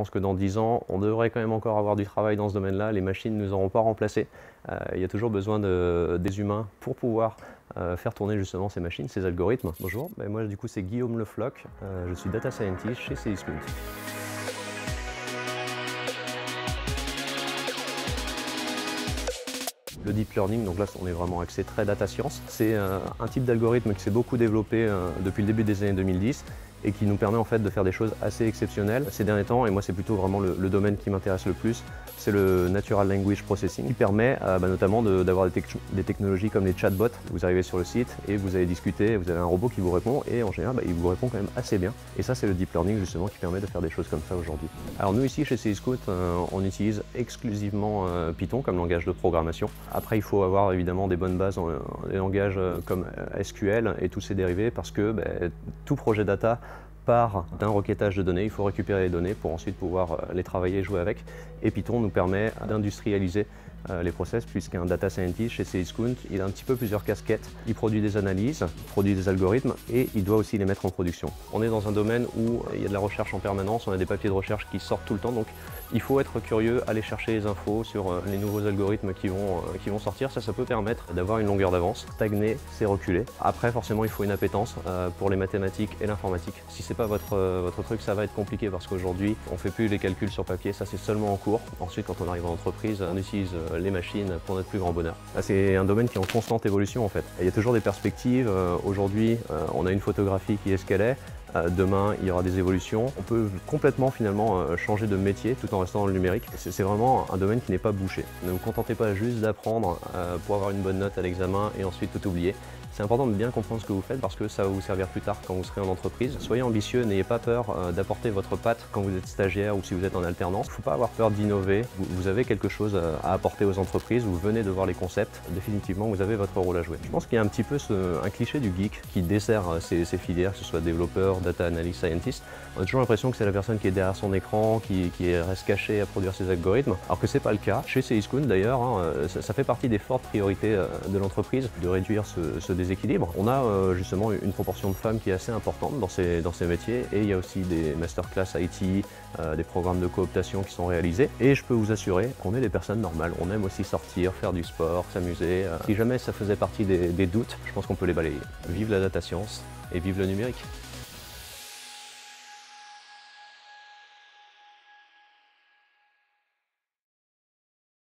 pense que dans 10 ans, on devrait quand même encore avoir du travail dans ce domaine-là. Les machines ne nous auront pas remplacés. Il y a toujours besoin des humains pour pouvoir faire tourner justement ces machines, ces algorithmes. Bonjour, moi du coup c'est Guillaume Le Floch, je suis Data Scientist chez Cdiscount. Le deep learning, donc là on est vraiment axé très data science. C'est un type d'algorithme qui s'est beaucoup développé depuis le début des années 2010 et qui nous permet en fait de faire des choses assez exceptionnelles ces derniers temps. Et moi c'est plutôt vraiment le domaine qui m'intéresse le plus, c'est le Natural Language Processing qui permet notamment d'avoir des technologies comme les chatbots. Vous arrivez sur le site et vous allez discuter, vous avez un robot qui vous répond et en général il vous répond quand même assez bien. Et ça c'est le deep learning justement qui permet de faire des choses comme ça aujourd'hui. Alors nous ici chez Cdiscount on utilise exclusivement Python comme langage de programmation. Après il faut avoir évidemment des bonnes bases en des langages comme SQL et tous ses dérivés parce que tout projet data part d'un requêtage de données, il faut récupérer les données pour ensuite pouvoir les travailler et jouer avec. Et Python nous permet d'industrialiser les process puisqu'un data scientist chez Cdiscount, il a un petit peu plusieurs casquettes. Il produit des analyses, il produit des algorithmes et il doit aussi les mettre en production. On est dans un domaine où il y a de la recherche en permanence, on a des papiers de recherche qui sortent tout le temps, donc il faut être curieux, aller chercher les infos sur les nouveaux algorithmes qui vont sortir. Ça peut permettre d'avoir une longueur d'avance. Stagner, c'est reculer. Après, forcément, il faut une appétence pour les mathématiques et l'informatique. Si c'est pas votre truc, ça va être compliqué parce qu'aujourd'hui, on fait plus les calculs sur papier, ça c'est seulement en cours. Ensuite, quand on arrive en entreprise, on utilise les machines pour notre plus grand bonheur. C'est un domaine qui est en constante évolution en fait. Il y a toujours des perspectives. Aujourd'hui, on a une photographie qui est ce qu'elle est. Demain, il y aura des évolutions. On peut complètement finalement changer de métier tout en restant dans le numérique. C'est vraiment un domaine qui n'est pas bouché. Ne vous contentez pas juste d'apprendre pour avoir une bonne note à l'examen et ensuite tout oublier. C'est important de bien comprendre ce que vous faites parce que ça va vous servir plus tard quand vous serez en entreprise. Soyez ambitieux, n'ayez pas peur d'apporter votre patte quand vous êtes stagiaire ou si vous êtes en alternance. Il ne faut pas avoir peur d'innover. Vous avez quelque chose à apporter aux entreprises, vous venez de voir les concepts. Définitivement, vous avez votre rôle à jouer. Je pense qu'il y a un petit peu un cliché du geek qui dessert ces filières, que ce soit développeur, data analyst, scientist. On a toujours l'impression que c'est la personne qui est derrière son écran, qui reste cachée à produire ses algorithmes, alors que ce n'est pas le cas. Chez Cdiscount d'ailleurs, ça fait partie des fortes priorités de l'entreprise de réduire ce déséquilibre. On a justement une proportion de femmes qui est assez importante dans ces métiers et il y a aussi des masterclass IT, des programmes de cooptation qui sont réalisés et je peux vous assurer qu'on est des personnes normales. On aime aussi sortir, faire du sport, s'amuser. Si jamais ça faisait partie des doutes, je pense qu'on peut les balayer. Vive la data science et vive le numérique!